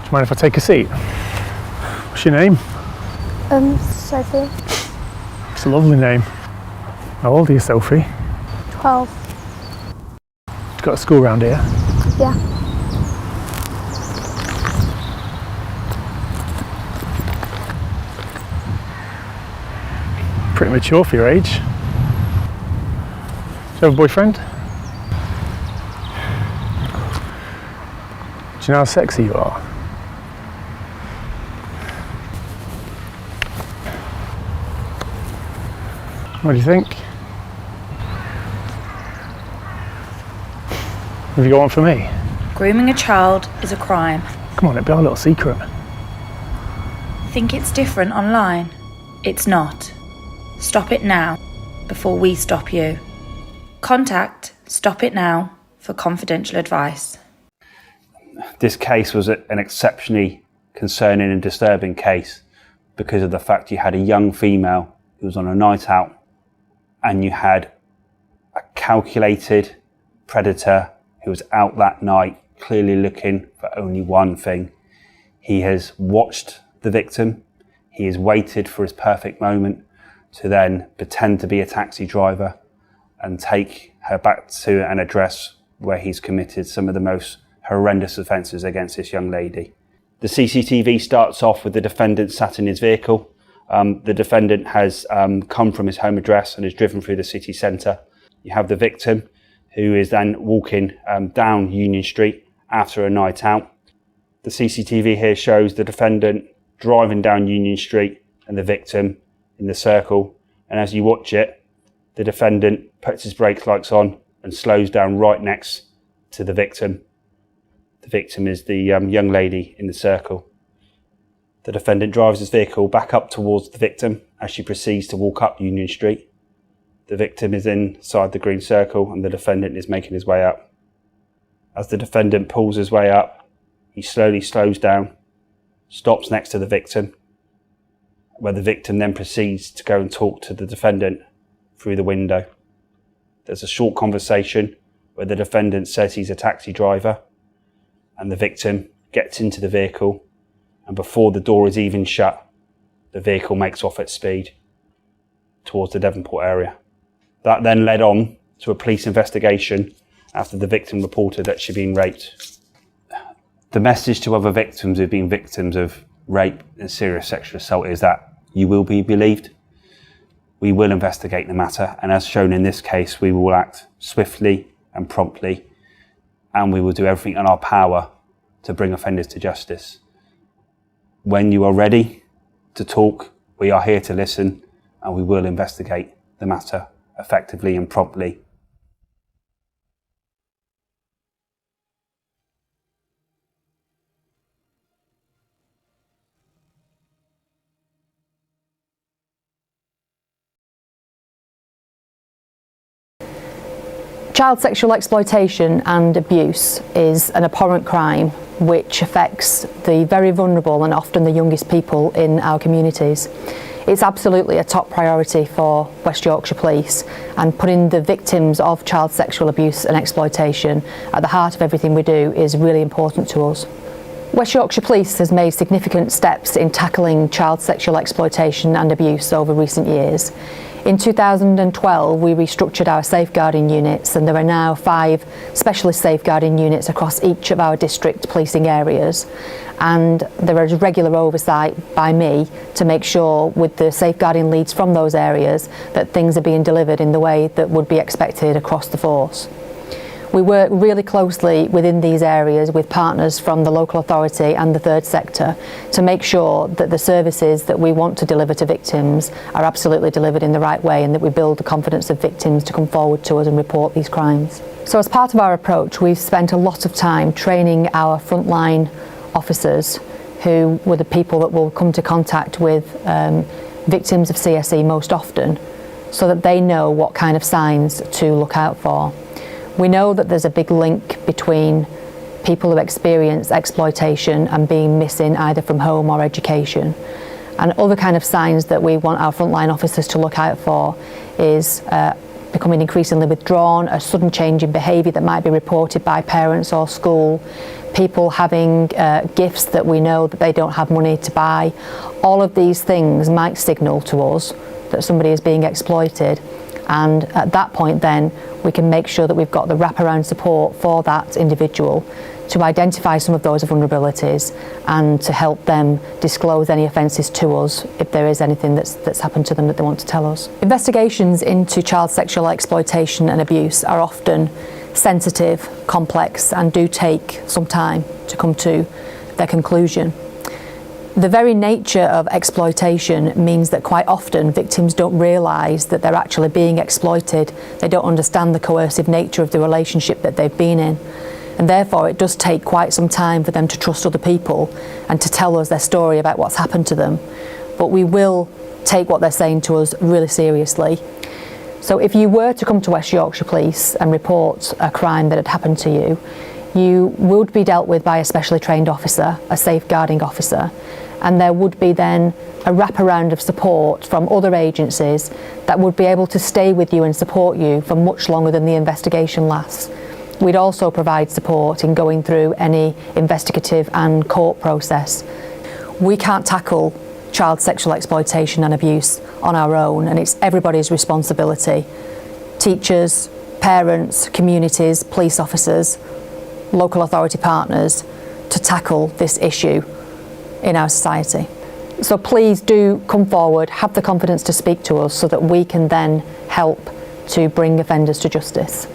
you mind if I take a seat? What's your name? Sophie. It's a lovely name. How old are you, Sophie? 12. You got a school round here? Yeah. Pretty mature for your age. Do you have a boyfriend? Do you know how sexy you are? What do you think? Have you got one for me? Grooming a child is a crime. Come on, it'd be our little secret. Think it's different online? It's not. Stop it now, before we stop you. Contact Stop It Now for confidential advice. This case was an exceptionally concerning and disturbing case because of the fact you had a young female who was on a night out, and you had a calculated predator who was out that night clearly looking for only one thing. He has watched the victim. He has waited for his perfect moment to then pretend to be a taxi driver and take her back to an address where he's committed some of the most horrendous offences against this young lady. The CCTV starts off with the defendant sat in his vehicle. The defendant has come from his home address and is driven through the city centre. You have the victim who is then walking down Union Street after a night out. The CCTV here shows the defendant driving down Union Street and the victim in the circle, and as you watch it, the defendant puts his brake lights on and slows down right next to the victim. The victim is the young lady in the circle. The defendant drives his vehicle back up towards the victim as she proceeds to walk up Union Street. The victim is inside the green circle and the defendant is making his way up. As the defendant pulls his way up, he slowly slows down, stops next to the victim, where the victim then proceeds to go and talk to the defendant through the window. There's a short conversation where the defendant says he's a taxi driver, and the victim gets into the vehicle, and before the door is even shut, the vehicle makes off at speed towards the Devonport area. That then led on to a police investigation after the victim reported that she'd been raped. The message to other victims who've been victims of rape and serious sexual assault is that you will be believed. We will investigate the matter, and as shown in this case, we will act swiftly and promptly, and we will do everything in our power to bring offenders to justice. When you are ready to talk, we are here to listen, and we will investigate the matter effectively and promptly. Child sexual exploitation and abuse is an abhorrent crime which affects the very vulnerable and often the youngest people in our communities. It's absolutely a top priority for West Yorkshire Police, and putting the victims of child sexual abuse and exploitation at the heart of everything we do is really important to us. West Yorkshire Police has made significant steps in tackling child sexual exploitation and abuse over recent years. In 2012, we restructured our safeguarding units, and there are now 5 specialist safeguarding units across each of our district policing areas. And there is regular oversight by me to make sure, with the safeguarding leads from those areas, that things are being delivered in the way that would be expected across the force. We work really closely within these areas with partners from the local authority and the third sector to make sure that the services that we want to deliver to victims are absolutely delivered in the right way, and that we build the confidence of victims to come forward to us and report these crimes. So as part of our approach, we've spent a lot of time training our frontline officers, who were the people that will come to contact with victims of CSE most often, so that they know what kind of signs to look out for. We know that there's a big link between people who experience exploitation and being missing either from home or education. And other kind of signs that we want our frontline officers to look out for is becoming increasingly withdrawn, a sudden change in behaviour that might be reported by parents or school, people having gifts that we know that they don't have money to buy. All of these things might signal to us that somebody is being exploited, and at that point then we can make sure that we've got the wraparound support for that individual to identify some of those vulnerabilities and to help them disclose any offences to us if there is anything that's happened to them that they want to tell us. Investigations into child sexual exploitation and abuse are often sensitive, complex, and do take some time to come to their conclusion. The very nature of exploitation means that quite often victims don't realise that they're actually being exploited. They don't understand the coercive nature of the relationship that they've been in. And therefore it does take quite some time for them to trust other people and to tell us their story about what's happened to them. But we will take what they're saying to us really seriously. So if you were to come to West Yorkshire Police and report a crime that had happened to you, you would be dealt with by a specially trained officer, a safeguarding officer, and there would be then a wraparound of support from other agencies that would be able to stay with you and support you for much longer than the investigation lasts. We'd also provide support in going through any investigative and court process. We can't tackle child sexual exploitation and abuse on our own, and it's everybody's responsibility. Teachers, parents, communities, police officers, local authority partners, to tackle this issue in our society. So please do come forward, have the confidence to speak to us so that we can then help to bring offenders to justice.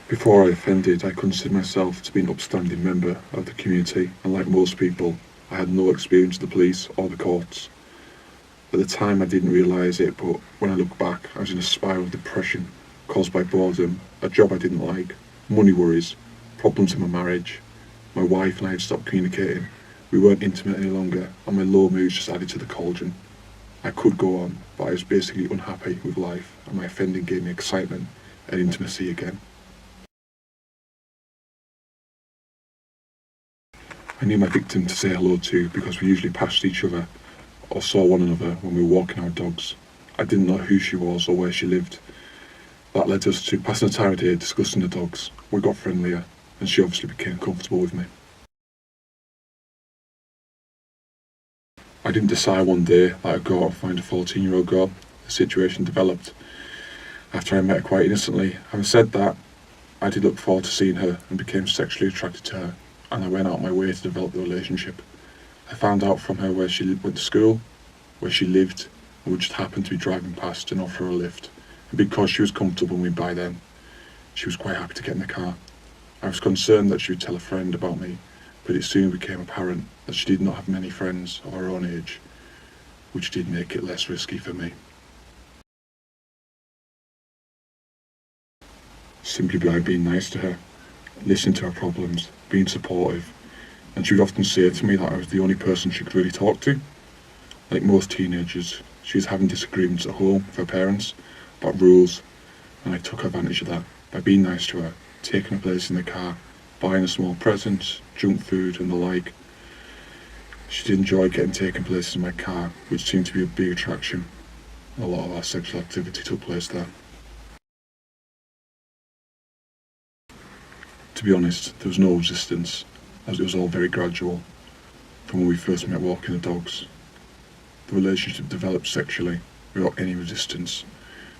Before I offended, I considered myself to be an upstanding member of the community, and like most people, I had no experience of the police or the courts. At the time I didn't realise it, but when I look back, I was in a spiral of depression caused by boredom, a job I didn't like, money worries, problems in my marriage. My wife and I had stopped communicating. We weren't intimate any longer, and my low moods just added to the cauldron. I could go on, but I was basically unhappy with life, and my offending gave me excitement and intimacy again. I knew my victim to say hello to because we usually passed each other or saw one another when we were walking our dogs. I didn't know who she was or where she lived. That led us to passing the time of day discussing the dogs. We got friendlier, and she obviously became comfortable with me. I didn't decide one day that I'd go out and find a 14-year-old girl. The situation developed after I met her quite innocently. Having said that, I did look forward to seeing her and became sexually attracted to her, and I went out my way to develop the relationship. I found out from her where she went to school, where she lived, and we just happened to be driving past and offer her a lift. And because she was comfortable with me by then, she was quite happy to get in the car. I was concerned that she would tell a friend about me, but it soon became apparent that she did not have many friends of her own age, which did make it less risky for me. Simply by being nice to her, listening to her problems, being supportive, and she would often say to me that I was the only person she could really talk to. Like most teenagers, she was having disagreements at home with her parents about rules, and I took advantage of that by being nice to her, taking her place in the car, buying a small present, junk food and the like. She did enjoy getting taken places in my car, which seemed to be a big attraction. A lot of our sexual activity took place there. To be honest, there was no resistance, as it was all very gradual. From when we first met walking the dogs, the relationship developed sexually without any resistance,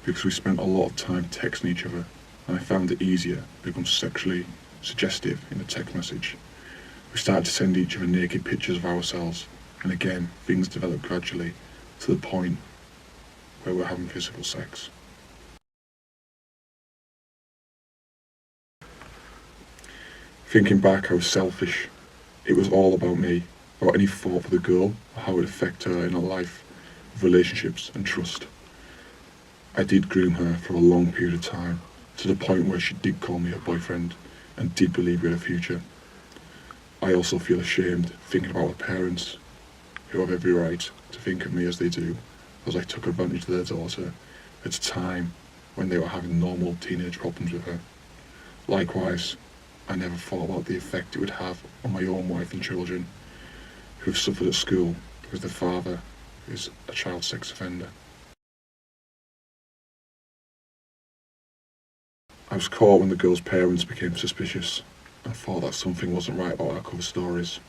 because we spent a lot of time texting each other, and I found it easier to become sexually suggestive in a text message. We started to send each other naked pictures of ourselves, and again, things developed gradually to the point where we're having physical sex. Thinking back, I was selfish. It was all about me, without any thought for the girl or how it would affect her in her life, relationships and trust. I did groom her for a long period of time, to the point where she did call me her boyfriend and did believe we had a future. I also feel ashamed thinking about her parents, who have every right to think of me as they do, as I took advantage of their daughter at a time when they were having normal teenage problems with her. Likewise, I never thought about the effect it would have on my own wife and children, who have suffered at school because their father is a child sex offender. I was caught when the girl's parents became suspicious and thought that something wasn't right about our cover stories.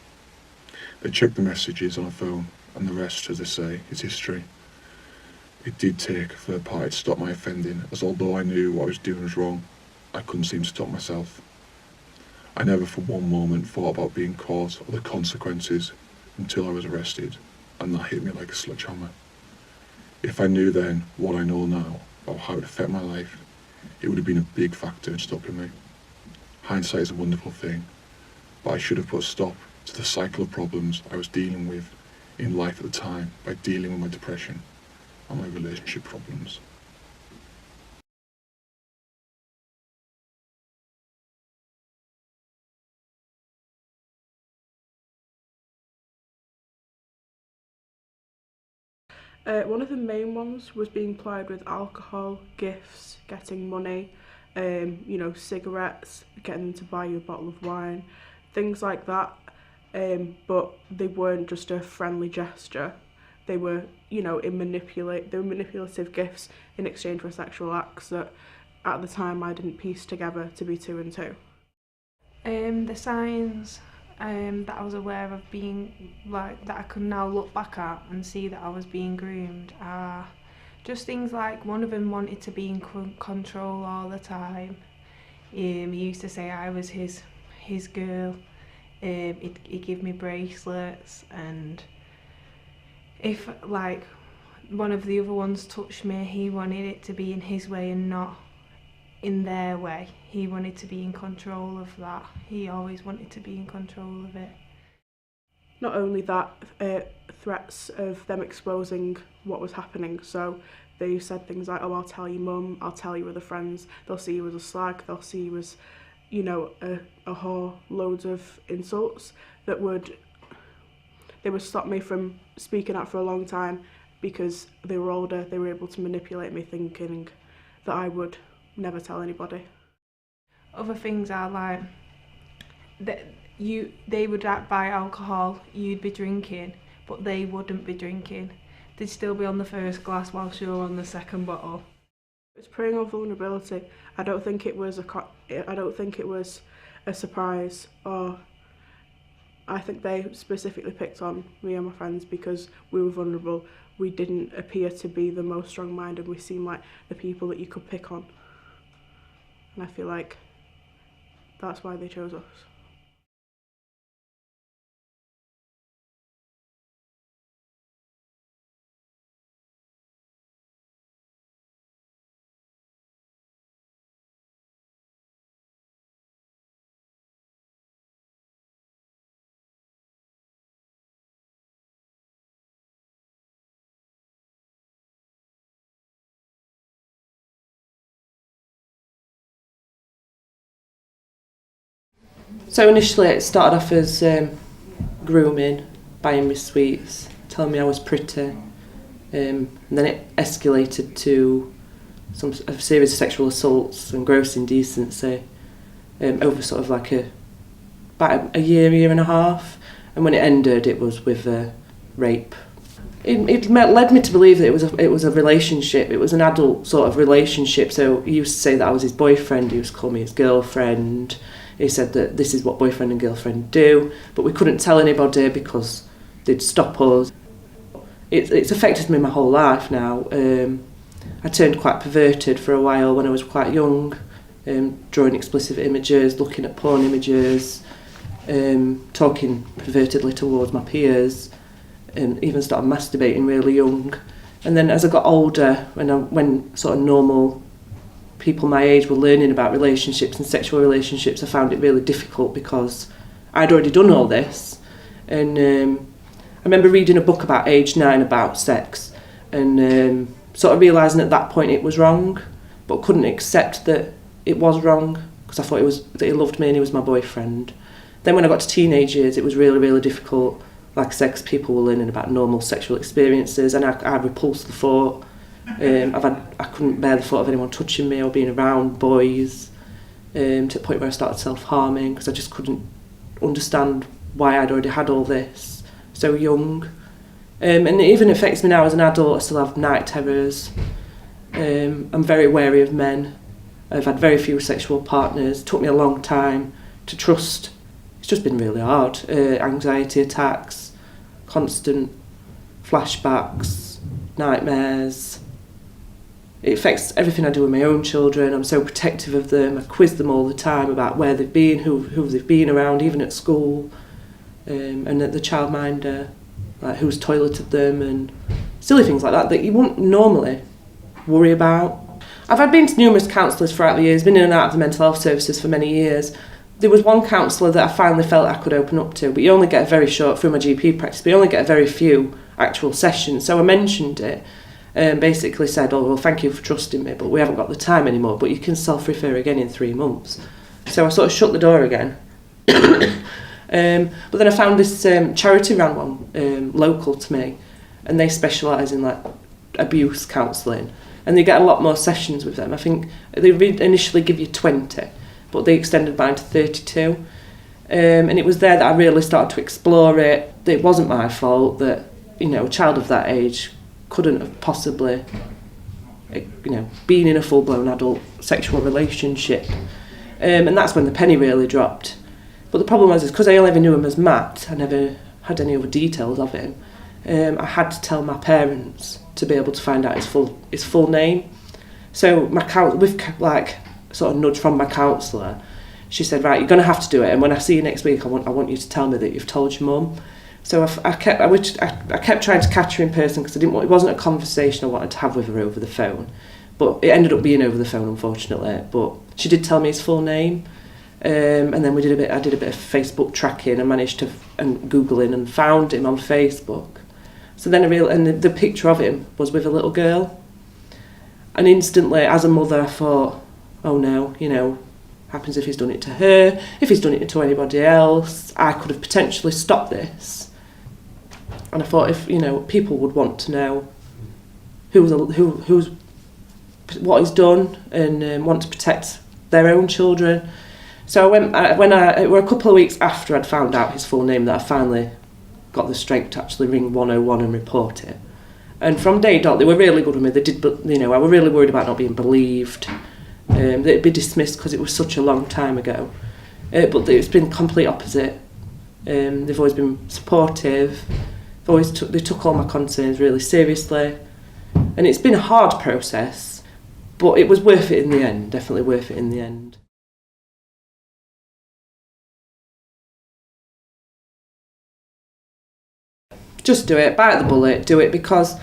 They checked the messages on her phone, and the rest, as they say, is history. It did take a third party to stop my offending, as although I knew what I was doing was wrong, I couldn't seem to stop myself. I never for one moment thought about being caught or the consequences until I was arrested, and that hit me like a sledgehammer. If I knew then what I know now about how it would affect my life, it would have been a big factor in stopping me. Hindsight is a wonderful thing, but I should have put a stop to the cycle of problems I was dealing with in life at the time by dealing with my depression and my relationship problems. One of the main ones was being plied with alcohol, gifts, getting money, cigarettes, getting them to buy you a bottle of wine, things like that. But they weren't just a friendly gesture. They were, manipulative gifts in exchange for sexual acts that at the time I didn't piece together to be two and two. The signs that I was aware of being that I could now look back at and see that I was being groomed are just things like one of them wanted to be in control all the time. He used to say I was his girl. He'd give me bracelets, and if one of the other ones touched me, he wanted it to be in his way and not in their way. He wanted to be in control of that. He always wanted to be in control of it. Not only that, threats of them exposing what was happening. So they said things like, oh, I'll tell your mum, I'll tell your other friends, they'll see you as a slag, they'll see you as, you know, a whore, loads of insults that would stop me from speaking out for a long time, because they were older, they were able to manipulate me thinking that I would never tell anybody. Other things are like that they would buy alcohol, you'd be drinking, but they wouldn't be drinking. They'd still be on the first glass whilst you're on the second bottle. It's preying on vulnerability. I don't think it was a surprise, or I think they specifically picked on me and my friends because we were vulnerable. We didn't appear to be the most strong-minded. We seemed like the people that you could pick on. And I feel like that's why they chose us. So initially it started off as grooming, buying me sweets, telling me I was pretty, and then it escalated to a series of sexual assaults and gross indecency over sort of like about a year and a half, and when it ended it was with rape. It led me to believe that it was a relationship. It was an adult sort of relationship. So he used to say that I was his boyfriend. He used to call me his girlfriend. He said that this is what boyfriend and girlfriend do, but we couldn't tell anybody because they'd stop us. It's affected me my whole life now. I turned quite perverted for a while when I was quite young, drawing explicit images, looking at porn images, talking pervertedly towards my peers, and even started masturbating really young. And then as I got older, when sort of normal people my age were learning about relationships and sexual relationships, I found it really difficult because I'd already done all this. And I remember reading a book about age 9 about sex, and sort of realising at that point it was wrong, but couldn't accept that it was wrong because I thought that he loved me and he was my boyfriend. Then when I got to teenage years, it was really, really difficult. Like I said, 'cause people were learning about normal sexual experiences, and I repulsed the thought. I couldn't bear the thought of anyone touching me or being around boys, to the point where I started self-harming because I just couldn't understand why I'd already had all this so young. And it even affects me now as an adult. I still have night terrors. I'm very wary of men. I've had very few sexual partners. It took me a long time to trust. It's just been really hard. Anxiety attacks, constant flashbacks, nightmares. It affects everything I do with my own children. I'm so protective of them. I quiz them all the time about where they've been, who they've been around, even at school. And at the childminder, like who's toileted them and silly things like that you wouldn't normally worry about. I've been to numerous counsellors throughout the years, been in and out of the mental health services for many years. There was one counsellor that I finally felt I could open up to, but you only get a very short, through my GP practice, but you only get a very few actual sessions. So I mentioned it and basically said, oh, well, thank you for trusting me, but we haven't got the time anymore, but you can self-refer again in 3 months. So I sort of shut the door again. But then I found this charity ran one local to me, and they specialise in like abuse counselling, and they get a lot more sessions with them. I think they initially give you 20, but they extended mine to 32. And it was there that I really started to explore it. It wasn't my fault that, you know, a child of that age couldn't have possibly, you know, been in a full-blown adult sexual relationship. And that's when the penny really dropped. But the problem was, because I only ever knew him as Matt, I never had any other details of him, I had to tell my parents to be able to find out his full name. So with like sort of nudge from my counsellor, she said, right, you're going to have to do it, and when I see you next week, I want you to tell me that you've told your mum. So I kept trying to catch her in person because it wasn't a conversation I wanted to have with her over the phone, but it ended up being over the phone, unfortunately. But she did tell me his full name, And then I did a bit of Facebook tracking and managed to, and Googling, and found him on Facebook. So then the picture of him was with a little girl. And instantly, as a mother, I thought, oh no, happens if he's done it to her, if he's done it to anybody else, I could have potentially stopped this. And I thought, if people would want to know who's what he's done, and want to protect their own children. So it were a couple of weeks after I'd found out his full name that I finally got the strength to actually ring 101 and report it. And from day dot, they were really good with me. They did, but I were really worried about not being believed. They'd be dismissed because it was such a long time ago. But it's been the complete opposite. They've always been supportive. They took all my concerns really seriously. And it's been a hard process, but it was worth it in the end, definitely worth it in the end. Just do it, bite the bullet, do it, because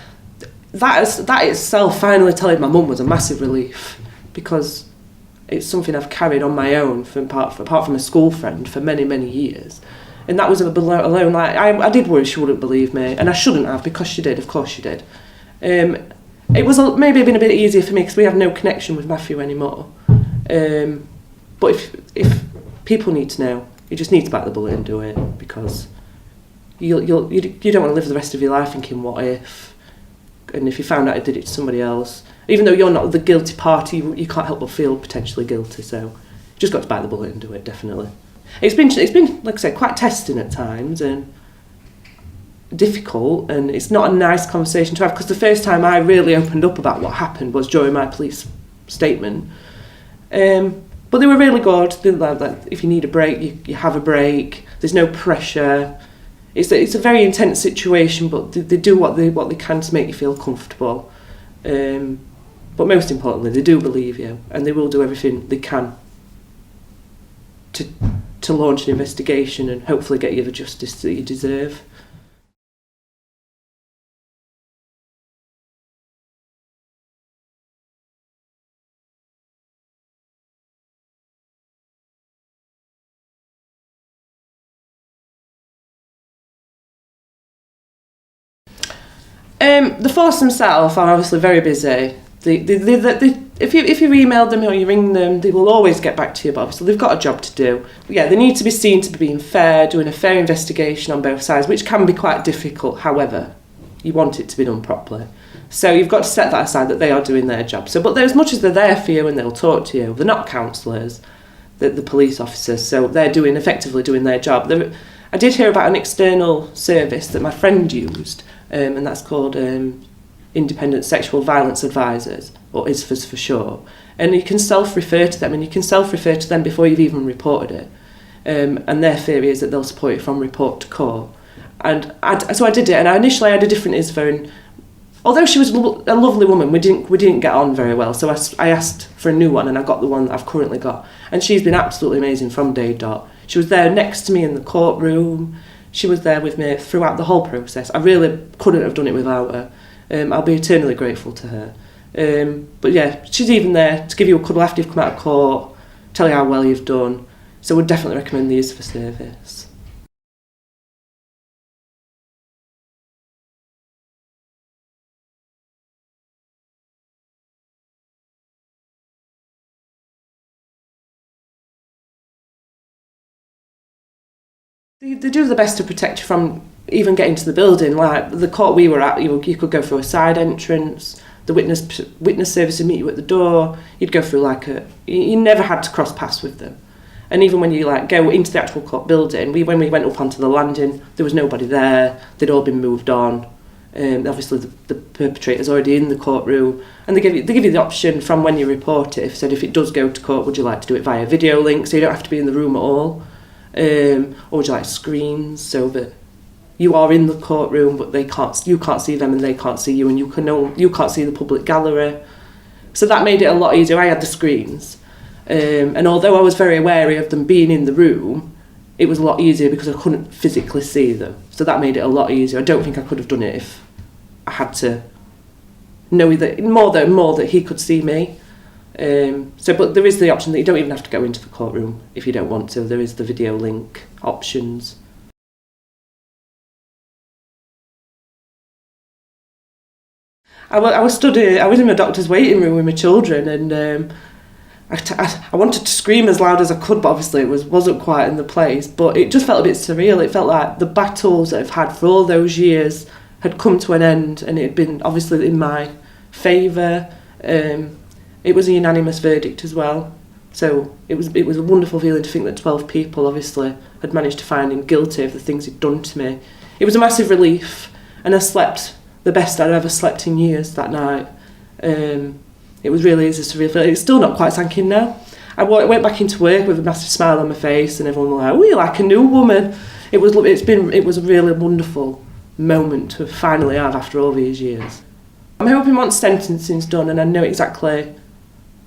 that itself, finally telling my mum, was a massive relief, because it's something I've carried on my own apart from a school friend for many, many years. And that was alone. Like, I did worry she wouldn't believe me, and I shouldn't have, because she did, of course she did. It was maybe been a bit easier for me because we have no connection with Matthew anymore. But if people need to know, you just need to bite the bullet and do it, because you don't want to live the rest of your life thinking, what if? And if you found out I did it to somebody else, even though you're not the guilty party, you can't help but feel potentially guilty. So you just got to bite the bullet and do it, definitely. It's been, like I said, quite testing at times and difficult, and it's not a nice conversation to have, because the first time I really opened up about what happened was during my police statement. But they were really good. They like, if you need a break, you have a break. There's no pressure. It's a very intense situation, but they do what they can to make you feel comfortable. But most importantly, they do believe you, and they will do everything they can to launch an investigation and hopefully get you the justice that you deserve. The force themselves are obviously very busy. If you email them or you ring them, they will always get back to you, but obviously they've got a job to do. Yeah, they need to be seen to be being fair, doing a fair investigation on both sides, which can be quite difficult. However, you want it to be done properly. So you've got to set that aside, that they are doing their job. But as much as they're there for you and they'll talk to you, they're not counsellors, the police officers, so they're effectively doing their job. I did hear about an external service that my friend used, and that's called Independent Sexual Violence Advisors, or ISFAs for short. And you can self-refer to them, and you can self-refer to them before you've even reported it. And their theory is that they'll support you from report to court. And so I did it, and initially I had a different ISFA, and although she was a lovely woman, we didn't get on very well. So I asked for a new one, and I got the one that I've currently got. And she's been absolutely amazing from day dot. She was there next to me in the courtroom. She was there with me throughout the whole process. I really couldn't have done it without her. I'll be eternally grateful to her. But yeah, she's even there to give you a cuddle after you've come out of court, tell you how well you've done. So I would definitely recommend the ISFA service. They do their best to protect you from even getting to the building. Like the court we were at, you could go through a side entrance. The witness service would meet you at the door. You'd go through you never had to cross paths with them. And even when you go into the actual court building, when we went up onto the landing, there was nobody there. They'd all been moved on. Obviously the perpetrator's already in the courtroom, and they give you the option from when you report it. If it does go to court, would you like to do it via video link, so you don't have to be in the room at all? Or would you like screens so that you are in the courtroom but you can't see them and they can't see you, and you can't see the public gallery. So that made it a lot easier. I had the screens, and although I was very wary of them being in the room, it was a lot easier because I couldn't physically see them. So that made it a lot easier. I don't think I could have done it if I had to know that more that he could see me. But there is the option that you don't even have to go into the courtroom if you don't want to. There is the video link options. I was in my doctor's waiting room with my children, and I wanted to scream as loud as I could, but obviously it wasn't quite in the place. But it just felt a bit surreal. It felt like the battles that I've had for all those years had come to an end, and it had been obviously in my favour. It was a unanimous verdict as well. So it was a wonderful feeling to think that 12 people obviously had managed to find him guilty of the things he'd done to me. It was a massive relief, and I slept the best I'd ever slept in years that night. It was really a surreal feeling. It's still not quite sank in now. I went back into work with a massive smile on my face, and everyone was like, "Oh, you're like a new woman." It was a really wonderful moment to finally have after all these years. I'm hoping once sentencing's done and I know exactly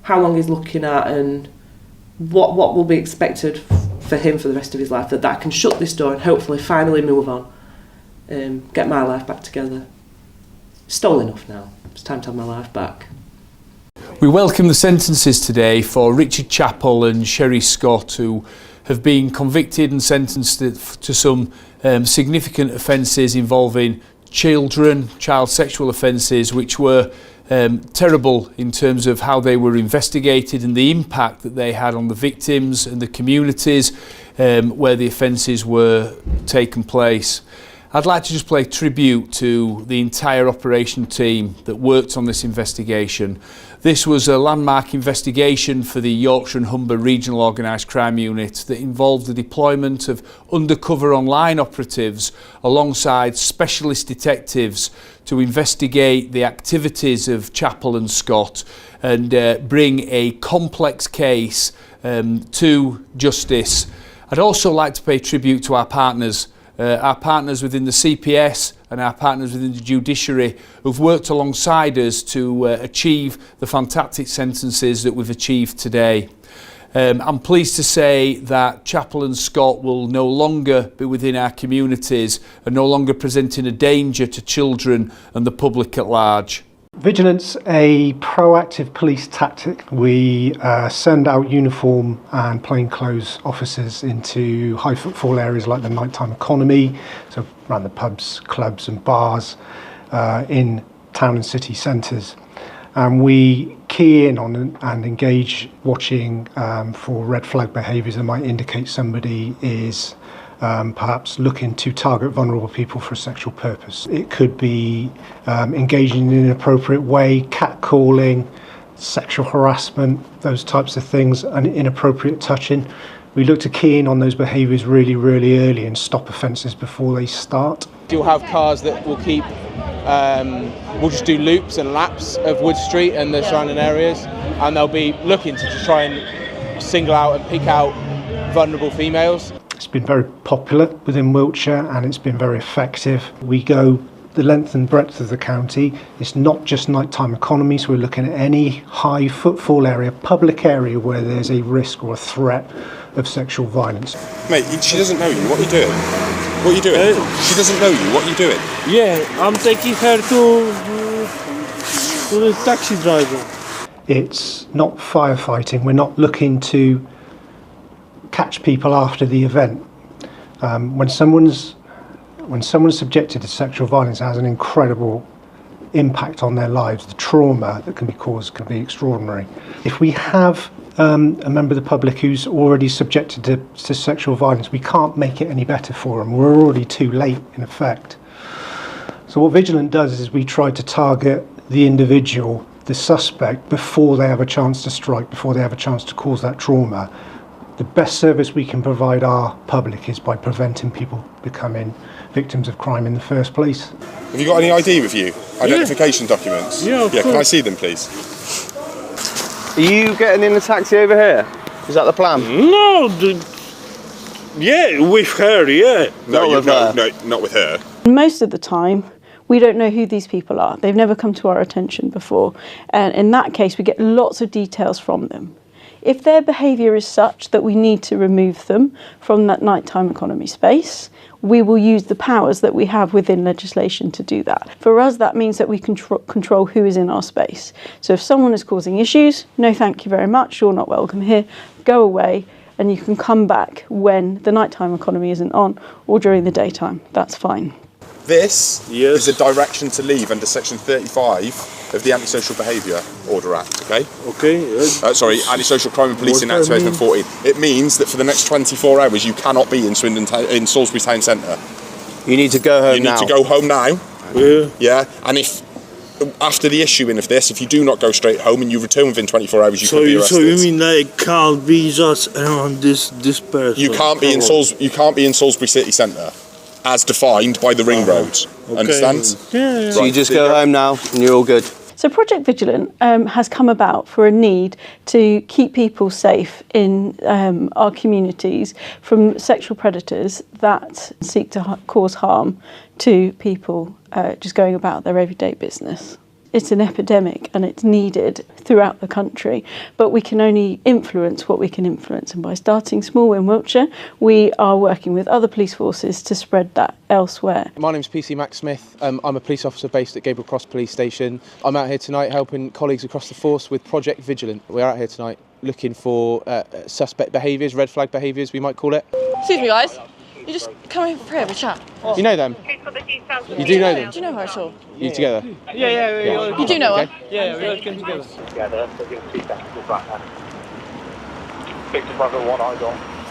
how long he's looking at and what will be expected for him for the rest of his life, that I can shut this door and hopefully finally move on, get my life back together. Stole enough now. It's time to have my life back. We welcome the sentences today for Richard Chappell and Sherry Scott, who have been convicted and sentenced to some significant offences involving children, child sexual offences, which were terrible in terms of how they were investigated and the impact that they had on the victims and the communities where the offences were taken place. I'd like to just pay tribute to the entire operation team that worked on this investigation. This was a landmark investigation for the Yorkshire and Humber Regional Organised Crime Unit that involved the deployment of undercover online operatives alongside specialist detectives to investigate the activities of Chappell and Scott and bring a complex case to justice. I'd also like to pay tribute to our partners within the CPS and our partners within the judiciary who've worked alongside us to achieve the fantastic sentences that we've achieved today. I'm pleased to say that Chappell and Scott will no longer be within our communities and no longer presenting a danger to children and the public at large. Vigilance, a proactive police tactic. We send out uniform and plainclothes officers into high footfall areas like the nighttime economy, so around the pubs, clubs and bars in town and city centres. And we key in on and engage watching for red flag behaviours that might indicate somebody is perhaps looking to target vulnerable people for a sexual purpose. It could be engaging in an inappropriate way, catcalling, sexual harassment, those types of things, and inappropriate touching. We look to key in on those behaviours really, really early and stop offences before they start. You'll have cars that will keep, will just do loops and laps of Wood Street and the surrounding areas, and they'll be looking to just try and single out and pick out vulnerable females. It's been very popular within Wiltshire and it's been very effective. We go the length and breadth of the county. It's not just nighttime economy, so we're looking at any high footfall area, public area where there's a risk or a threat of sexual violence. Mate, she doesn't know you. What are you doing? What are you doing? She doesn't know you. What are you doing? Yeah, I'm taking her to the taxi driver. It's not firefighting. We're not looking to catch people after the event. When someone's subjected to sexual violence, it has an incredible impact on their lives. The trauma that can be caused can be extraordinary. If we have a member of the public who's already subjected to sexual violence, we can't make it any better for them. We're already too late, in effect. So what Vigilant does is we try to target the individual, the suspect, before they have a chance to strike, before they have a chance to cause that trauma. The best service we can provide our public is by preventing people becoming victims of crime in the first place. Have you got any ID with you? Identification documents? Yeah, can I see them, please? Are you getting in the taxi over here? Is that the plan? No, yeah, with her, yeah. No, not with her. Most of the time, we don't know who these people are. They've never come to our attention before. And in that case, we get lots of details from them. If their behaviour is such that we need to remove them from that nighttime economy space, we will use the powers that we have within legislation to do that. For us, that means that we control who is in our space. So if someone is causing issues, no thank you very much, you're not welcome here, go away, and you can come back when the nighttime economy isn't on or during the daytime. That's fine. This is a direction to leave under section 35 of the Antisocial Behaviour Order Act, okay? Okay. Sorry, Antisocial Crime and Policing Act 2014. It means that for the next 24 hours you cannot be in in Salisbury Town Centre. You need to go home now. You need to go home now. Yeah. Yeah, and if after the issuing of this, if you do not go straight home and you return within 24 hours, you can be arrested. So you mean I can't be just around this person? You can't be in Salisbury City Centre, as defined by the ring road. Okay. Understand? Yeah. So you just go home now and you're all good. So Project Vigilant has come about for a need to keep people safe in our communities from sexual predators that seek to cause harm to people just going about their everyday business. It's an epidemic and it's needed throughout the country, but we can only influence what we can influence. And by starting small in Wiltshire, we are working with other police forces to spread that elsewhere. My name's PC Max Smith. I'm a police officer based at Gabriel Cross Police Station. I'm out here tonight helping colleagues across the force with Project Vigilant. We're out here tonight looking for suspect behaviours, red flag behaviours we might call it. Excuse me guys, you just come over for a chat. You know them? You do know them? Do you know her at all? You together? Yeah. You do know her? Yeah, we all came together.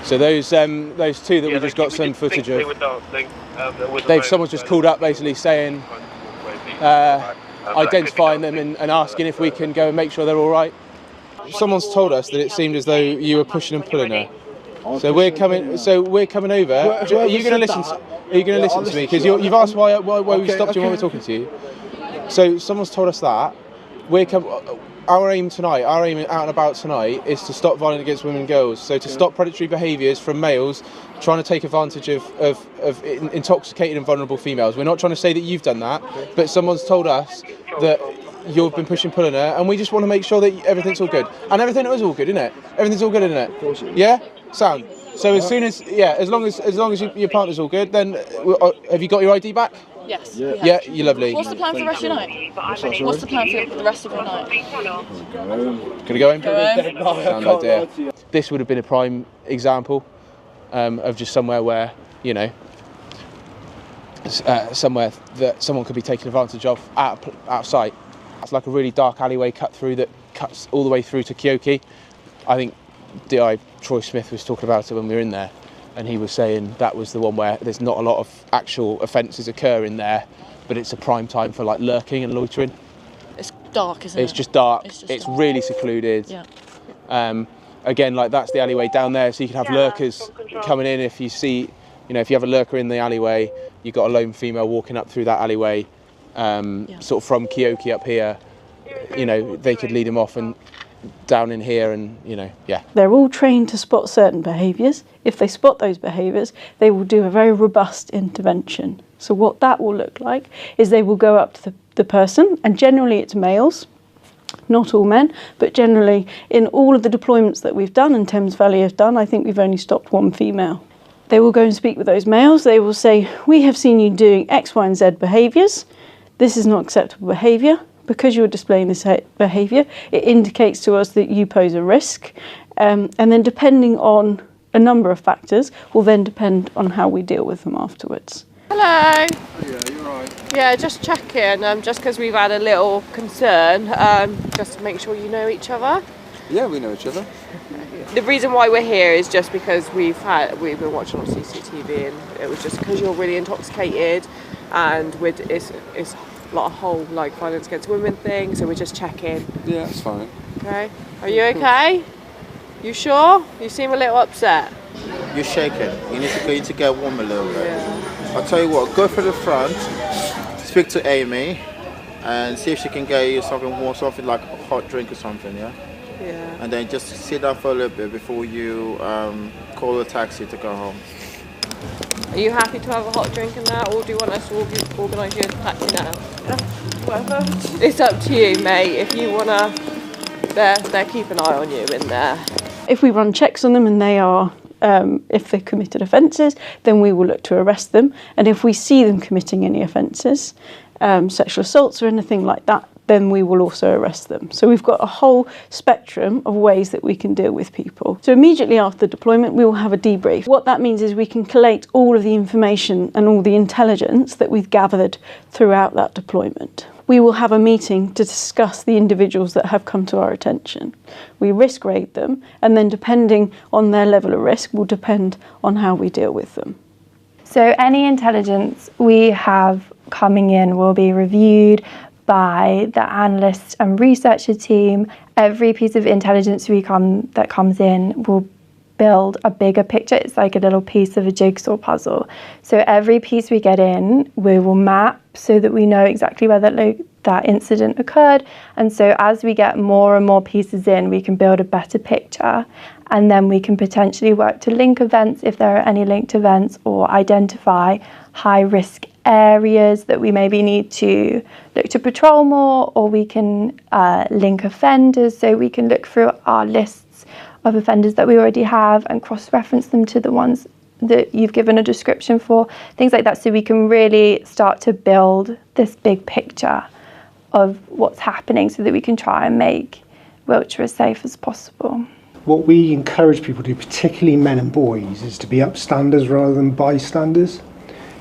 So those two that we just got some footage of, someone's just called up basically saying, identifying them and asking if we can go and make sure they're all right. Someone's told us that it seemed as though you were pushing and pulling her. So we're coming over. Are you going to listen to me? Because you've asked why we stopped you when we're talking to you. So someone's told us that. Our aim out and about tonight, is to stop violence against women and girls. So to stop predatory behaviours from males trying to take advantage of intoxicated and vulnerable females. We're not trying to say that you've done that, but someone's told us that you've been pushing, pulling her, and we just want to make sure that everything's all good. And everything is all good, isn't it? Everything's all good, isn't it? Yeah? Sound. So as long as your partner's all good, then have you got your ID back? Yes. Yeah, you're lovely. What's the plan for the rest of your night? What's the plan for the rest of your night? Gonna go in? Sound idea. This would have been a prime example of just somewhere where, somewhere that someone could be taken advantage of out of sight. It's like a really dark alleyway cut through that cuts all the way through to Kyoki. I think DI Troy Smith was talking about it when we were in there, and he was saying that was the one where there's not a lot of actual offences occurring there, but it's a prime time for like lurking and loitering. It's dark, isn't it? It's just dark. It's really secluded. Yeah. Again, like that's the alleyway down there, so you can have lurkers coming in. If you see, if you have a lurker in the alleyway, you've got a lone female walking up through that alleyway, sort of from Kyoki up here. They could lead him off and down in here, and They're all trained to spot certain behaviours. If they spot those behaviours, they will do a very robust intervention. So what that will look like is they will go up to the person, and generally it's males, not all men, but generally in all of the deployments that we've done and Thames Valley have done, I think we've only stopped one female. They will go and speak with those males. They will say, we have seen you doing X, Y and Z behaviours. This is not acceptable behaviour. Because you're displaying this behaviour, it indicates to us that you pose a risk. And then depending on a number of factors, will then depend on how we deal with them afterwards. Hello. Yeah, you're right. Yeah, just checking, just because we've had a little concern, just to make sure you know each other. Yeah, we know each other. The reason why we're here is just because we've been watching on CCTV, and it was just because you're really intoxicated, and it's a whole violence against women thing, so we're just checking. Yeah, that's fine. Okay. Are you okay? You sure? You seem a little upset. You're shaking. You need to get warm a little bit. Yeah. I'll tell you what, go for the front, speak to Amy, and see if she can get you something warm, something like a hot drink or something, yeah? Yeah. And then just sit down for a little bit before you call a taxi to go home. Are you happy to have a hot drink and that, or do you want us to organise you a taxi now? Whatever. It's up to you, mate. If you wanna, they'll keep an eye on you in there. If we run checks on them and they are, if they've committed offences, then we will look to arrest them. And if we see them committing any offences, sexual assaults or anything like that, then we will also arrest them. So we've got a whole spectrum of ways that we can deal with people. So immediately after deployment, we will have a debrief. What that means is we can collate all of the information and all the intelligence that we've gathered throughout that deployment. We will have a meeting to discuss the individuals that have come to our attention. We risk grade them, and then depending on their level of risk will depend on how we deal with them. So any intelligence we have coming in will be reviewed by the analyst and researcher team. Every piece of intelligence that comes in will build a bigger picture. It's like a little piece of a jigsaw puzzle. So every piece we get in, we will map so that we know exactly where that incident occurred. And so as we get more and more pieces in, we can build a better picture. And then we can potentially work to link events if there are any linked events, or identify high risk areas that we maybe need to look to patrol more, or we can link offenders, so we can look through our lists of offenders that we already have and cross-reference them to the ones that you've given a description for, things like that, so we can really start to build this big picture of what's happening so that we can try and make Wiltshire as safe as possible. What we encourage people to do, particularly men and boys, is to be upstanders rather than bystanders.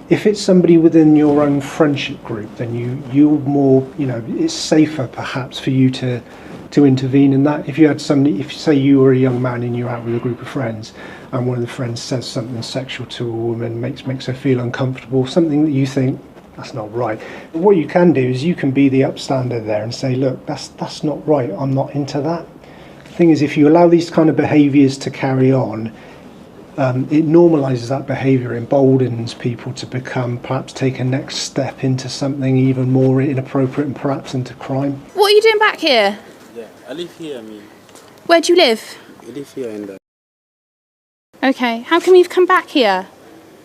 If it's somebody within your own friendship group, then you're more, it's safer perhaps for you to intervene in that. If you had somebody, if say you were a young man and you're out with a group of friends and one of the friends says something sexual to a woman, makes her feel uncomfortable, something that you think, that's not right. What you can do is you can be the upstander there and say, look, that's not right, I'm not into that. The thing is, if you allow these kind of behaviours to carry on, it normalises that behaviour, emboldens people to perhaps take a next step into something even more inappropriate and perhaps into crime. What are you doing back here? Yeah, I live here, Where do you live? I live here in the... Okay, how come you've come back here?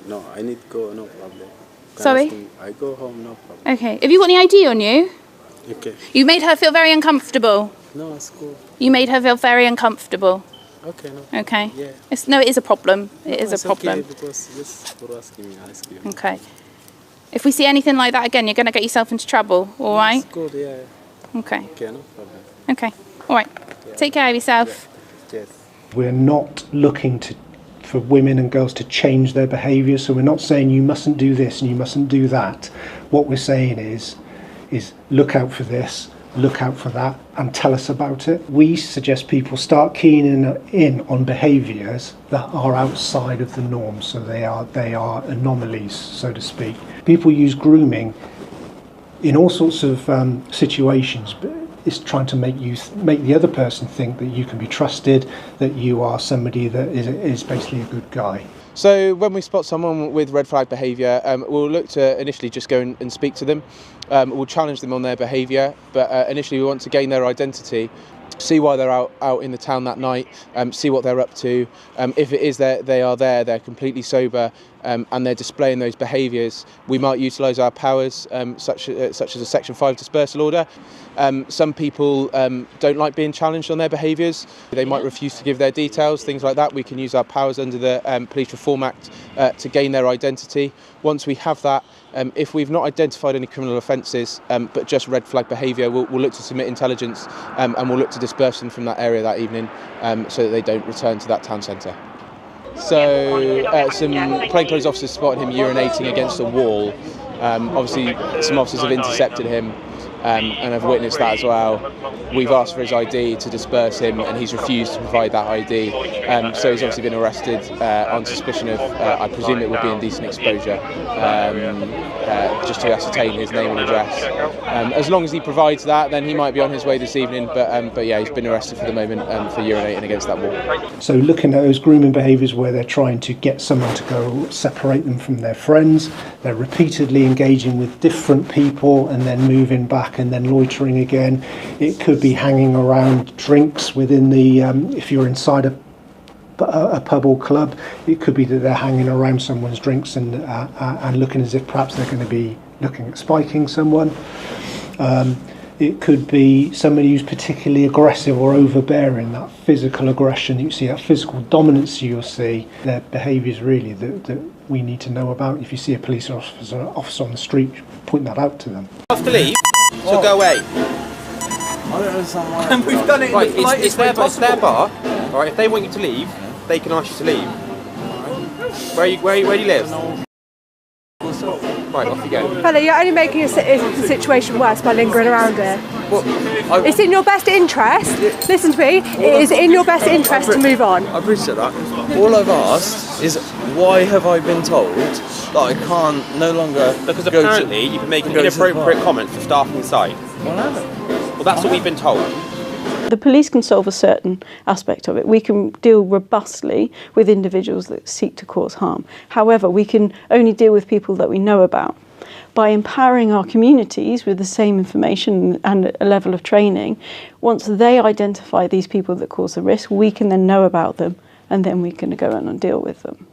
No, I need to go, no problem. Sorry? I go home, no problem. Okay, have you got any ID on you? Okay. You made her feel very uncomfortable. No, it's cool. You made her feel very uncomfortable. Okay, no. Okay. Yeah. It is a problem. It is it's a problem. Okay, because just for asking me, I ask you. Okay. If we see anything like that again, you're going to get yourself into trouble, all right? It's good, yeah. Okay. Okay, no problem. Okay, all right. Yeah. Take care of yourself. Yeah. Yes. We're not looking for women and girls to change their behaviour, so we're not saying you mustn't do this and you mustn't do that. What we're saying is look out for this, look out for that, and tell us about it. We suggest people start keying in on behaviours that are outside of the norm, so they are anomalies, so to speak. People use grooming in all sorts of situations, but it's trying to make the other person think that you can be trusted, that you are somebody that is basically a good guy. So when we spot someone with red flag behaviour, we'll look to initially just go and speak to them. We'll challenge them on their behaviour, but initially we want to gain their identity, see why they're out in the town that night, see what they're up to. If it is that they're completely sober, and they're displaying those behaviours, we might utilise our powers, such as a Section 5 dispersal order. Some people don't like being challenged on their behaviours. They might refuse to give their details, things like that. We can use our powers under the Police Reform Act to gain their identity. Once we have that, if we've not identified any criminal offences, but just red flag behaviour, we'll look to submit intelligence, and we'll look to disperse them from that area that evening, so that they don't return to that town centre. So some plainclothes officers spotted him urinating against a wall. Obviously some officers have intercepted him and have witnessed that as well. We've asked for his ID to disperse him, and he's refused to provide that ID. So he's obviously been arrested on suspicion of, I presume it would be indecent exposure, just to ascertain his name and address. As long as he provides that, then he might be on his way this evening, but yeah, he's been arrested for the moment for urinating against that wall. So looking at those grooming behaviours where they're trying to get someone to go separate them from their friends, they're repeatedly engaging with different people and then moving back and then loitering again. It could be hanging around drinks within the, if you're inside a pub or club, it could be that they're hanging around someone's drinks and looking as if perhaps they're going to be looking at spiking someone. It could be somebody who's particularly aggressive or overbearing, that physical aggression that you see, that physical dominance you'll see. Their behaviours really that we need to know about. If you see a police officer on the street, point that out to them. Have to leave, so go away. I don't understand why. And we've done it in the politest way possible. It's their bar. All right, if they want you to leave, they can ask you to leave. Where do you live? Right, off you go. Fella, you're only making the situation worse by lingering around here. Well, it's in your best interest. Listen to me. It is in your best interest to move on. I appreciate that. All I've asked is why have I been told that I can't no longer because apparently you've been making inappropriate comments to staff inside. Well, that's what we've been told. The police can solve a certain aspect of it. We can deal robustly with individuals that seek to cause harm. However, we can only deal with people that we know about. By empowering our communities with the same information and a level of training, once they identify these people that cause the risk, we can then know about them, and then we can go in and deal with them.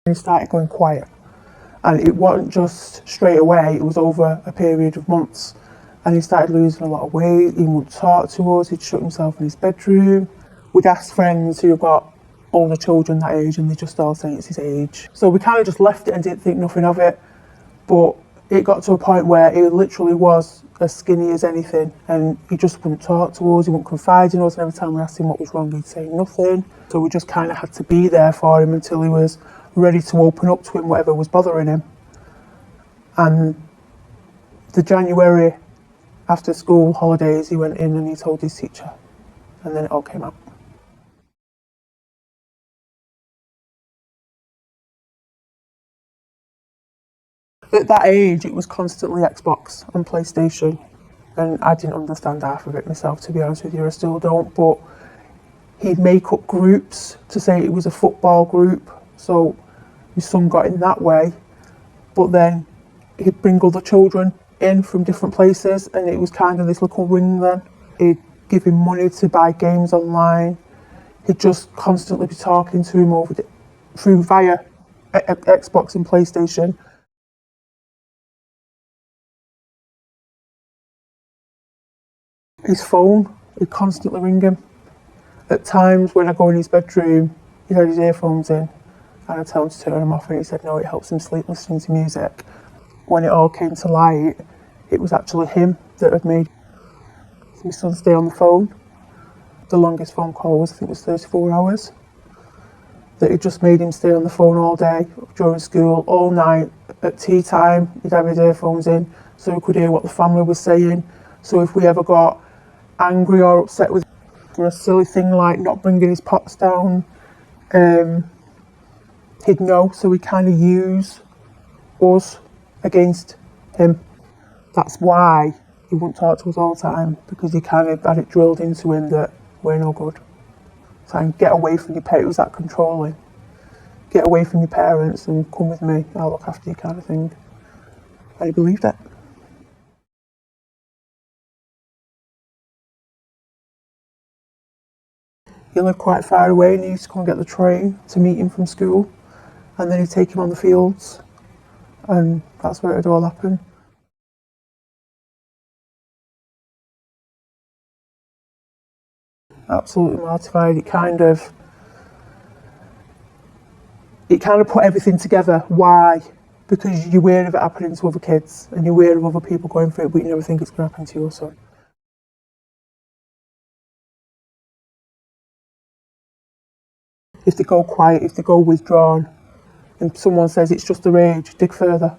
He started going quiet, and it wasn't just straight away, it was over a period of months, and he started losing a lot of weight. He wouldn't talk to us, he'd shut himself in his bedroom. We'd ask friends who've got older children that age, and they just all say it's his age. So we kind of just left it and didn't think nothing of it, but it got to a point where he literally was as skinny as anything, and he just wouldn't talk to us, he wouldn't confide in us, and every time we asked him what was wrong, he'd say nothing. So we just kind of had to be there for him until he was ready to open up to him, whatever was bothering him. And the January after school holidays, he went in and he told his teacher, and then it all came out. At that age, it was constantly Xbox and PlayStation, and I didn't understand half of it myself, to be honest with you. I still don't, but he'd make up groups to say it was a football group, so his son got in that way, but then he'd bring other children in from different places, and it was kind of this little ring then. He'd give him money to buy games online. He'd just constantly be talking to him via Xbox and PlayStation. His phone, he'd constantly ring him. At times when I go in his bedroom, he had his earphones in, and I tell him to turn them off, and he said no, it helps him sleep listening to music. When it all came to light, it was actually him that had made my son stay on the phone. The longest phone call was, I think it was 34 hours. That it just made him stay on the phone all day, during school, all night. At tea time, he'd have his earphones in so he could hear what the family was saying. So if we ever got angry or upset with him for a silly thing like not bringing his pots down, he'd know, so he'd kind of use us against him. That's why he wouldn't talk to us all the time, because he kind of had it drilled into him that we're no good. So get away from your parents, it was that controlling. Get away from your parents and come with me, I'll look after you kind of thing. And he believed it. He lived quite far away, and he used to come and get the train to meet him from school, and then he'd take him on the fields, and that's where it would all happen. Absolutely mortified. It kind of put everything together. Why? Because you're aware of it happening to other kids, and you're aware of other people going through it, but you never think it's going to happen to your son. If they go quiet, if they go withdrawn, and someone says it's just their age, dig further.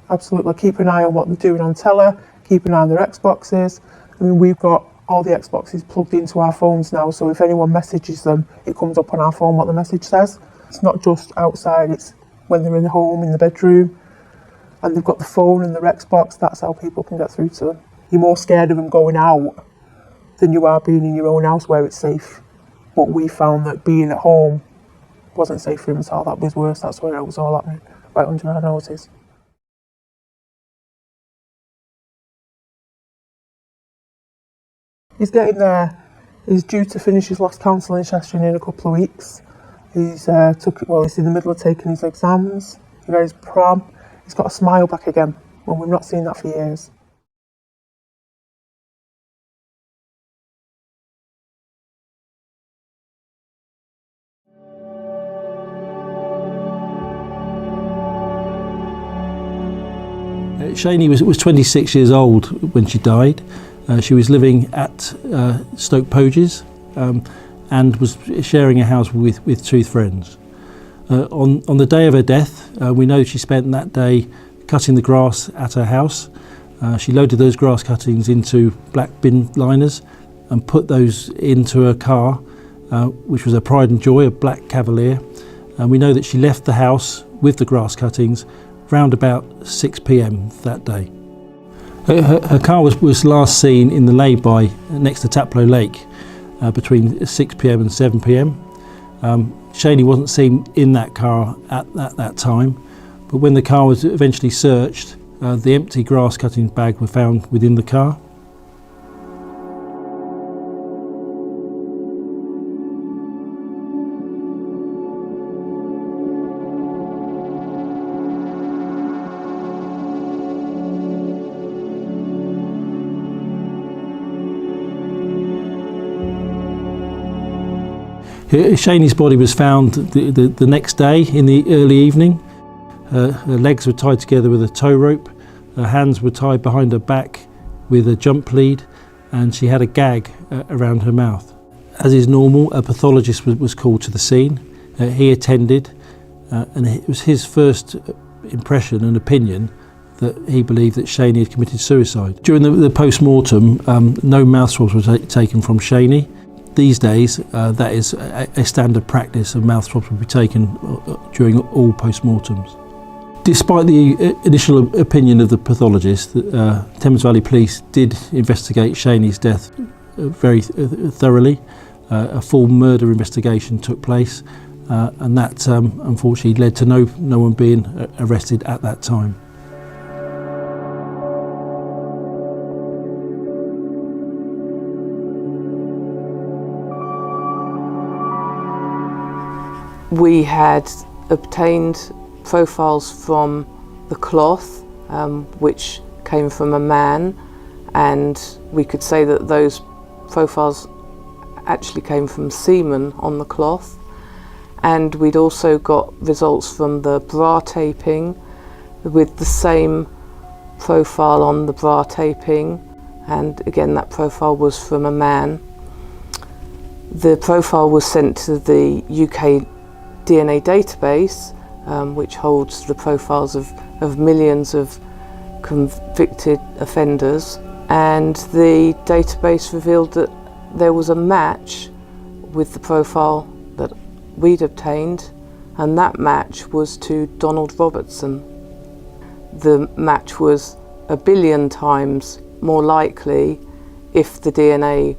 Absolutely. Keep an eye on what they're doing on telly, keep an eye on their Xboxes. I mean, we've got all the Xboxes plugged into our phones now, so if anyone messages them, it comes up on our phone what the message says. It's not just outside, it's when they're in the home, in the bedroom, and they've got the phone and their Xbox. That's how people can get through to them. You're more scared of them going out than you are being in your own house where it's safe. But we found that being at home wasn't safe for him at all. That was worse. That's where it was all happening, right under our noses. He's getting there. He's due to finish his last counselling session in a couple of weeks. He's he's in the middle of taking his exams. He got his prom. He's got a smile back again, and we've not seen that for years. Shani was 26 years old when she died. She was living at Stoke Poges and was sharing a house with two friends. On the day of her death, we know she spent that day cutting the grass at her house. She loaded those grass cuttings into black bin liners and put those into her car, which was her pride and joy, a black Cavalier. And we know that she left the house with the grass cuttings round about 6 p.m. that day. Her car was last seen in the lay-by next to Taplow Lake between 6 p.m. and 7 p.m. Shani wasn't seen in that car at that time, but when the car was eventually searched, the empty grass cutting bag were found within the car. Shani's body was found the next day in the early evening. Her legs were tied together with a tow rope, her hands were tied behind her back with a jump lead, and she had a gag around her mouth. As is normal, a pathologist was called to the scene. He attended, and it was his first impression and opinion that he believed that Shani had committed suicide. During the post-mortem, no mouth swabs were taken from Shani. These days, that is a standard practice, and mouth swabs will be taken during all post-mortems. Despite the initial opinion of the pathologist, Thames Valley Police did investigate Shani's death very thoroughly. A full murder investigation took place, and that unfortunately led to no one being arrested at that time. We had obtained profiles from the cloth, which came from a man, and we could say that those profiles actually came from semen on the cloth. And we'd also got results from the bra taping with the same profile on the bra taping, and again that profile was from a man. The profile was sent to the UK DNA database, which holds the profiles of millions of convicted offenders, and the database revealed that there was a match with the profile that we'd obtained, and that match was to Donald Robertson. The match was 1 billion times more likely if the DNA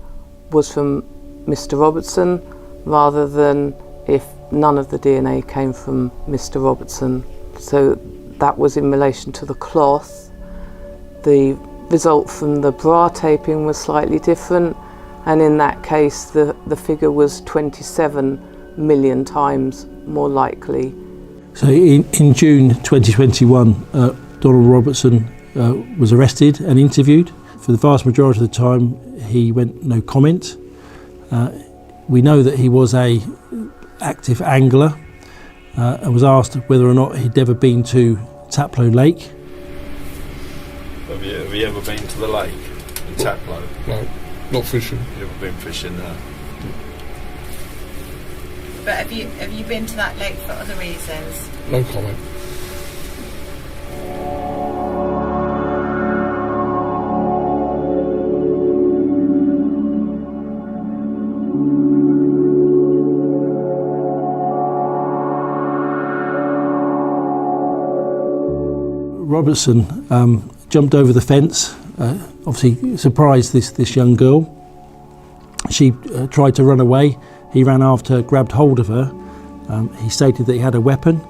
was from Mr. Robertson rather than if none of the DNA came from Mr. Robertson. So that was in relation to the cloth. The result from the bra taping was slightly different, and in that case the figure was 27 million times more likely. So in June 2021, Donald Robertson was arrested and interviewed. For the vast majority of the time he went no comment. We know that he was a active angler and was asked whether or not he'd ever been to Taplow Lake. Have you ever been to the lake in Taplow? No, not fishing. You've never been fishing there? But have you been to that lake for other reasons? No comment. Robertson jumped over the fence, obviously surprised this young girl. She tried to run away. He ran after her, grabbed hold of her. He stated that he had a weapon.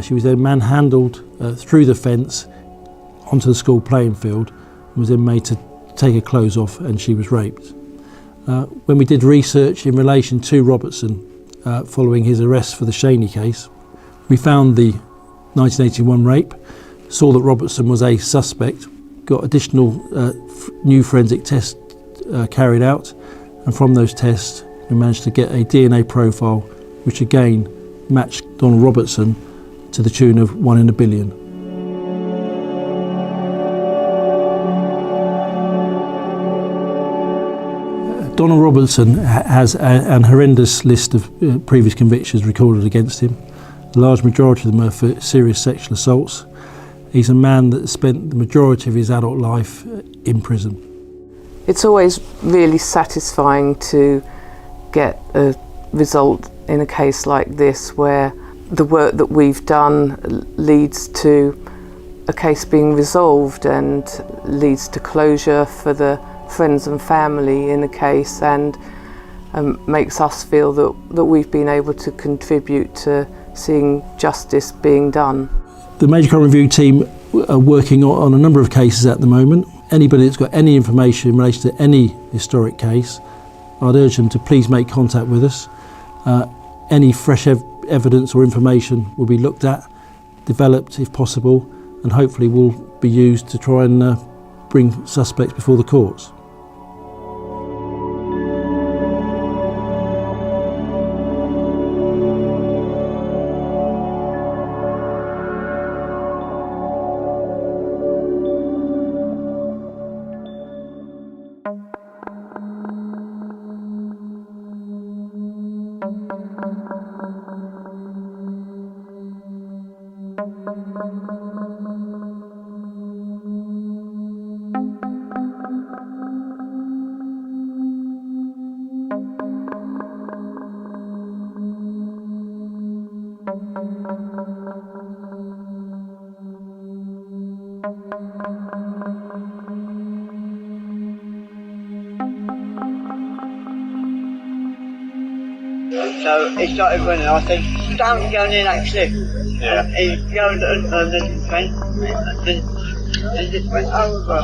She was then manhandled through the fence onto the school playing field and was then made to take her clothes off, and she was raped. When we did research in relation to Robertson following his arrest for the Shaney case, we found the 1981 rape, saw that Robertson was a suspect, got additional new forensic tests carried out, and from those tests we managed to get a DNA profile which again matched Donald Robertson to the tune of 1 in a billion. Donald Robertson has an horrendous list of previous convictions recorded against him. The large majority of them are for serious sexual assaults. He's a man that spent the majority of his adult life in prison. It's always really satisfying to get a result in a case like this where the work that we've done leads to a case being resolved and leads to closure for the friends and family in a case, and makes us feel that we've been able to contribute to seeing justice being done. The Major Crime Review team are working on a number of cases at the moment. Anybody that's got any information in relation to any historic case, I'd urge them to please make contact with us. Any fresh evidence or information will be looked at, developed if possible, and hopefully will be used to try and bring suspects before the courts. So he started running. I said, don't go near that cliff. Yeah. He goes and then just went over.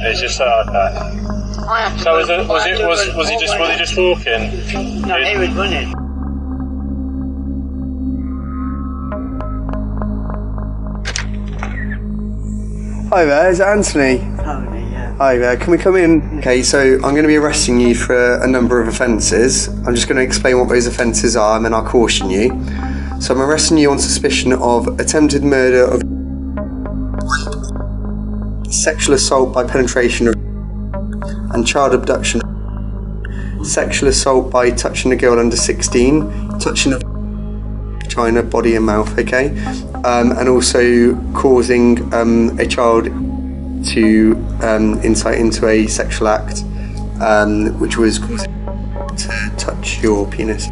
It's just like that. So was he just walking? No, he was running. Hi there, is it Anthony? Hi there, can we come in? Okay, so I'm going to be arresting you for a number of offences. I'm just going to explain what those offences are and then I'll caution you. So I'm arresting you on suspicion of attempted murder, of sexual assault by penetration and child abduction, sexual assault by touching a girl under 16, touching a vagina, body and mouth, okay? And also causing a child to incite into a sexual act, which was to touch your penis.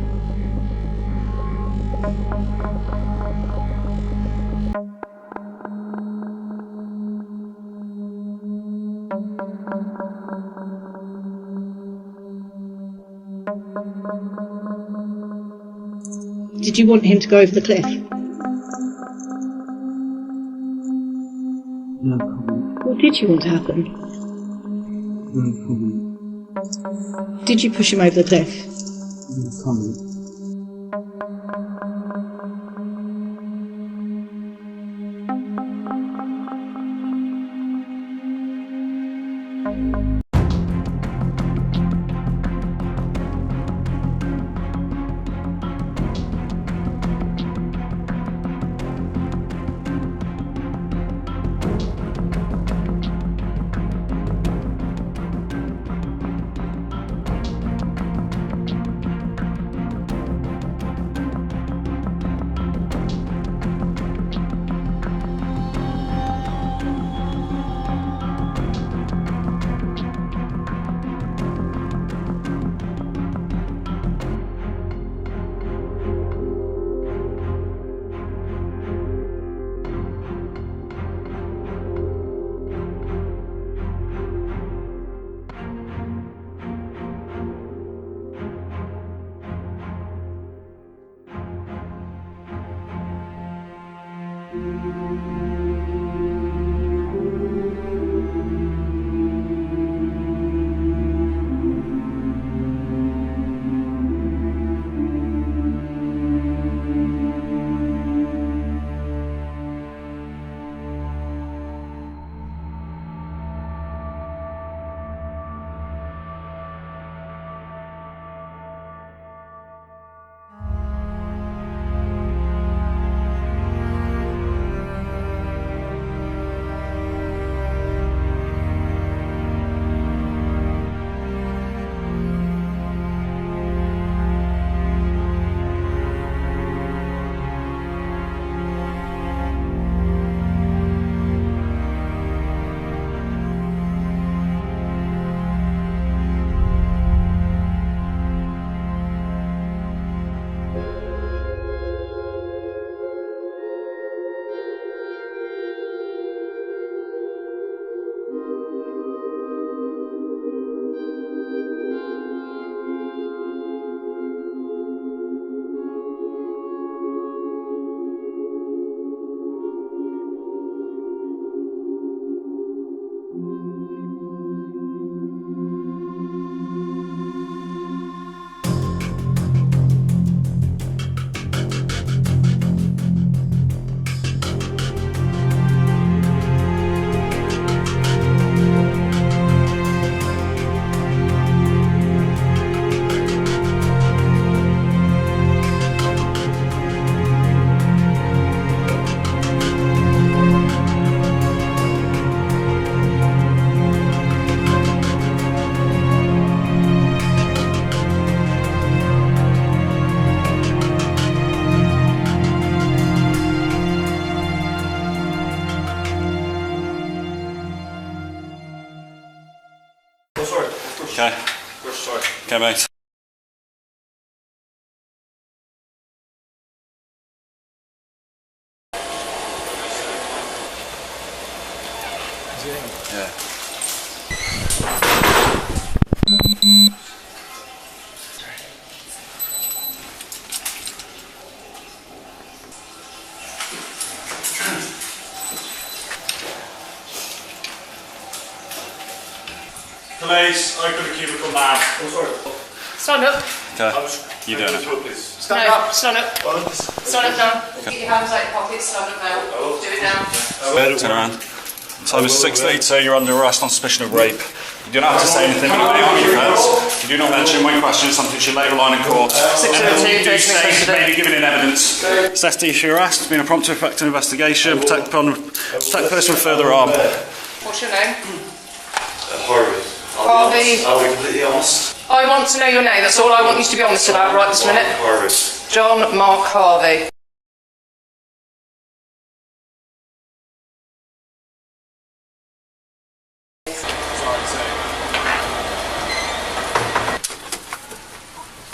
Did you want him to go over the cliff? No problem. What did you want to happen? No problem. Did you push him over the cliff? No comment. Okay. Okay, mate. Yeah. Police, open the cubicle now. Stand up. Okay. You doing it? Stand up. Stand up. Stand up now. Get your hands out your pockets. Stand up now. Do it now. Turn around. Time is 6:32. You're under arrest on suspicion of rape. You do not have to say anything about the army offence. You do not mention when questioned something you later line in court. Anything you do say may be given in evidence. Assess the issue arrest, being a prompt to effect an investigation, protect the person with further harm. What's your name? Harvey. Harvey. I'll be completely honest. I want to know your name. That's all I want you to be honest about right this minute. Harvey. John Mark Harvey.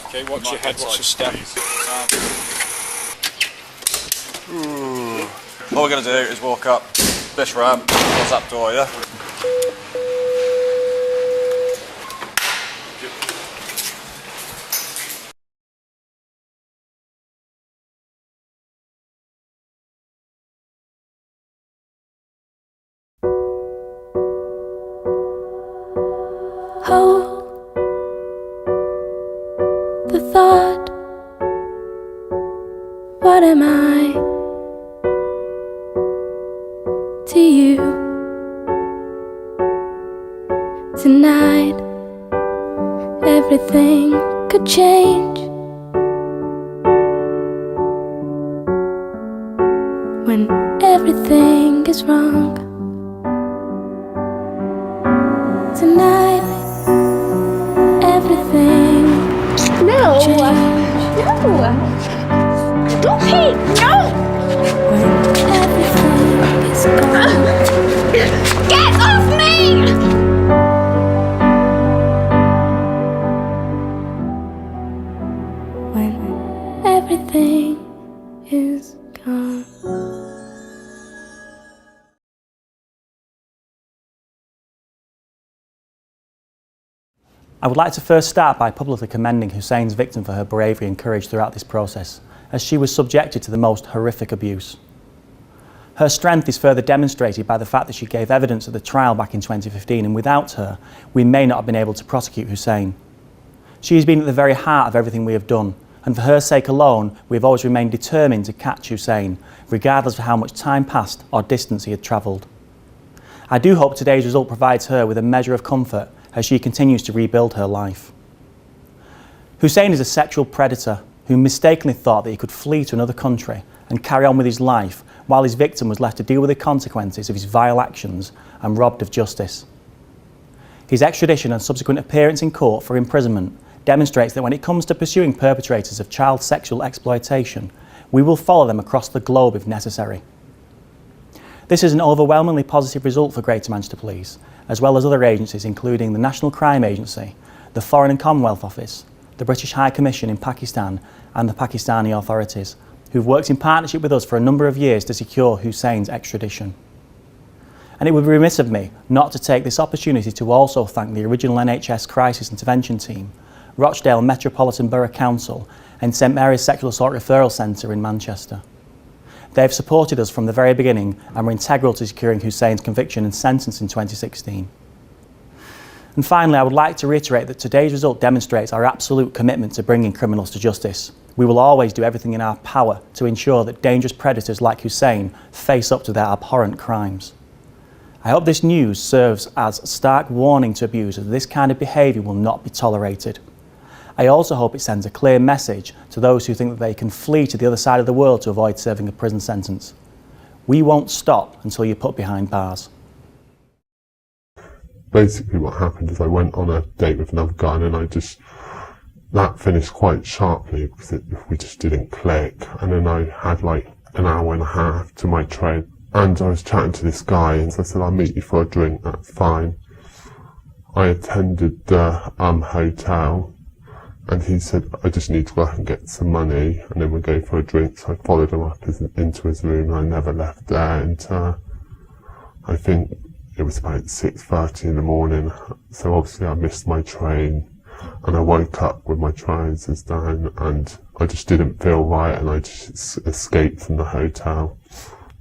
Okay, watch your head, watch your step. All we're going to do is walk up this ramp towards that door, yeah? Hold the thought, what am I to you? Tonight everything could change when everything is wrong. Tonight everything No! change. No! Stop it! No! When everything is gone. Get off me! When everything is gone. I would like to first start by publicly commending Hussein's victim for her bravery and courage throughout this process, as she was subjected to the most horrific abuse. Her strength is further demonstrated by the fact that she gave evidence at the trial back in 2015, and without her, we may not have been able to prosecute Hussein. She has been at the very heart of everything we have done, and for her sake alone, we have always remained determined to catch Hussein, regardless of how much time passed or distance he had travelled. I do hope today's result provides her with a measure of comfort as she continues to rebuild her life. Hussein is a sexual predator who mistakenly thought that he could flee to another country and carry on with his life while his victim was left to deal with the consequences of his vile actions and robbed of justice. His extradition and subsequent appearance in court for imprisonment demonstrates that when it comes to pursuing perpetrators of child sexual exploitation, we will follow them across the globe if necessary. This is an overwhelmingly positive result for Greater Manchester Police, as well as other agencies including the National Crime Agency, the Foreign and Commonwealth Office, the British High Commission in Pakistan and the Pakistani authorities, who've worked in partnership with us for a number of years to secure Hussein's extradition. And it would be remiss of me not to take this opportunity to also thank the original NHS Crisis Intervention Team, Rochdale Metropolitan Borough Council and St Mary's Sexual Assault Referral Centre in Manchester. They have supported us from the very beginning and were integral to securing Hussein's conviction and sentence in 2016. And finally, I would like to reiterate that today's result demonstrates our absolute commitment to bringing criminals to justice. We will always do everything in our power to ensure that dangerous predators like Hussein face up to their abhorrent crimes. I hope this news serves as a stark warning to abusers that this kind of behaviour will not be tolerated. I also hope it sends a clear message to those who think that they can flee to the other side of the world to avoid serving a prison sentence. We won't stop until you're put behind bars. Basically what happened is I went on a date with another guy and then that finished quite sharply because we just didn't click, and then I had like an hour and a half to my train and I was chatting to this guy and so I said, I'll meet you for a drink, that's fine. I attended the hotel, and he said, I just need to go out and get some money, and then we'll go for a drink. So I followed him up into his room, and I never left there until I think it was about 6:30 in the morning. So obviously I missed my train, and I woke up with my trousers down, and I just didn't feel right, and I just escaped from the hotel.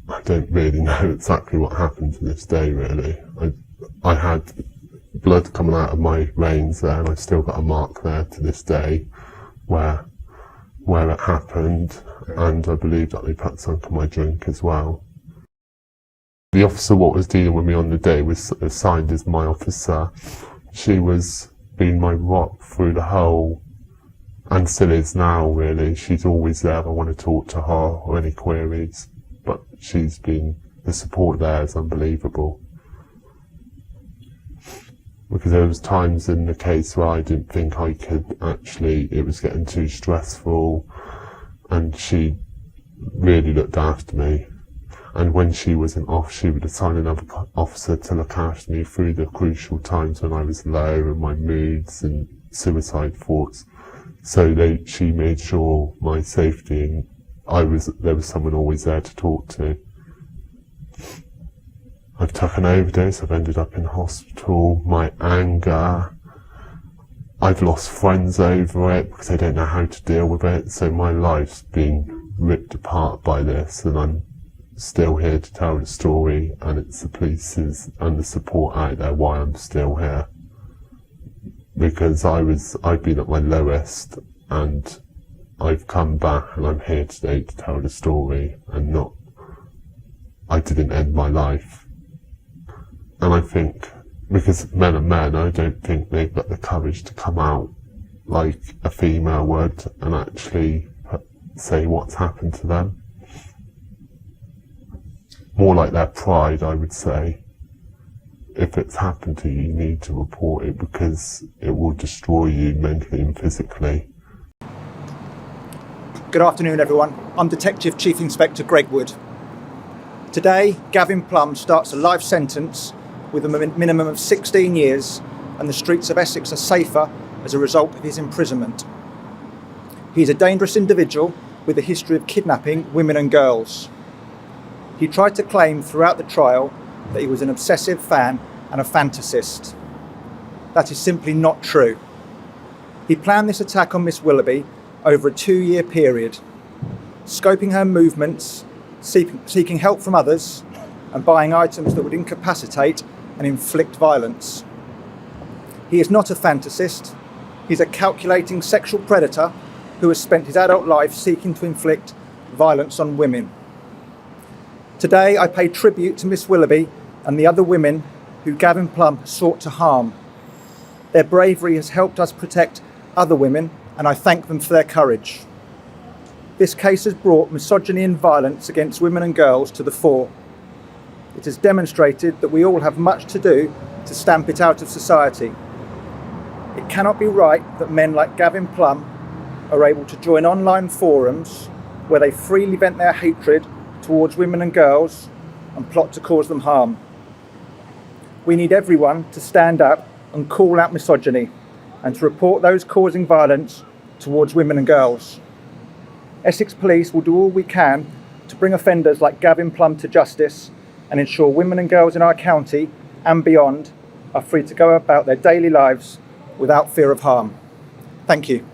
I don't really know exactly what happened to this day, really. I had blood coming out of my veins there, and I've still got a mark there to this day where it happened, and I believe that they put something in my drink as well. The officer what was dealing with me on the day was assigned as my officer. She was being my rock through the whole, and still is now, really. She's always there if I want to talk to her or any queries, but the support there is unbelievable. Because there was times in the case where I didn't think I could actually, it was getting too stressful, and she really looked after me. And when she wasn't off, she would assign another officer to look after me through the crucial times when I was low and my moods and suicide thoughts. So she made sure my safety, and there was someone always there to talk to. I've taken an overdose, I've ended up in hospital, my anger, I've lost friends over it because they don't know how to deal with it, so my life's been ripped apart by this, and I'm still here to tell the story, and it's the police's and the support out there why I'm still here. Because I've been at my lowest, and I've come back, and I'm here today to tell the story, and I didn't end my life. And I think, because men are men, I don't think they've got the courage to come out like a female would and actually say what's happened to them. More like their pride, I would say. If it's happened to you, you need to report it, because it will destroy you mentally and physically. Good afternoon, everyone. I'm Detective Chief Inspector Greg Wood. Today, Gavin Plum starts a life sentence with a minimum of 16 years, and the streets of Essex are safer as a result of his imprisonment. He is a dangerous individual with a history of kidnapping women and girls. He tried to claim throughout the trial that he was an obsessive fan and a fantasist. That is simply not true. He planned this attack on Miss Willoughby over a 2-year period, scoping her movements, seeking help from others, and buying items that would incapacitate and inflict violence. He is not a fantasist. He's a calculating sexual predator who has spent his adult life seeking to inflict violence on women. Today, I pay tribute to Miss Willoughby and the other women who Gavin Plum sought to harm. Their bravery has helped us protect other women, and I thank them for their courage. This case has brought misogyny and violence against women and girls to the fore. It has demonstrated that we all have much to do to stamp it out of society. It cannot be right that men like Gavin Plum are able to join online forums where they freely vent their hatred towards women and girls and plot to cause them harm. We need everyone to stand up and call out misogyny and to report those causing violence towards women and girls. Essex Police will do all we can to bring offenders like Gavin Plum to justice and ensure women and girls in our county and beyond are free to go about their daily lives without fear of harm. Thank you.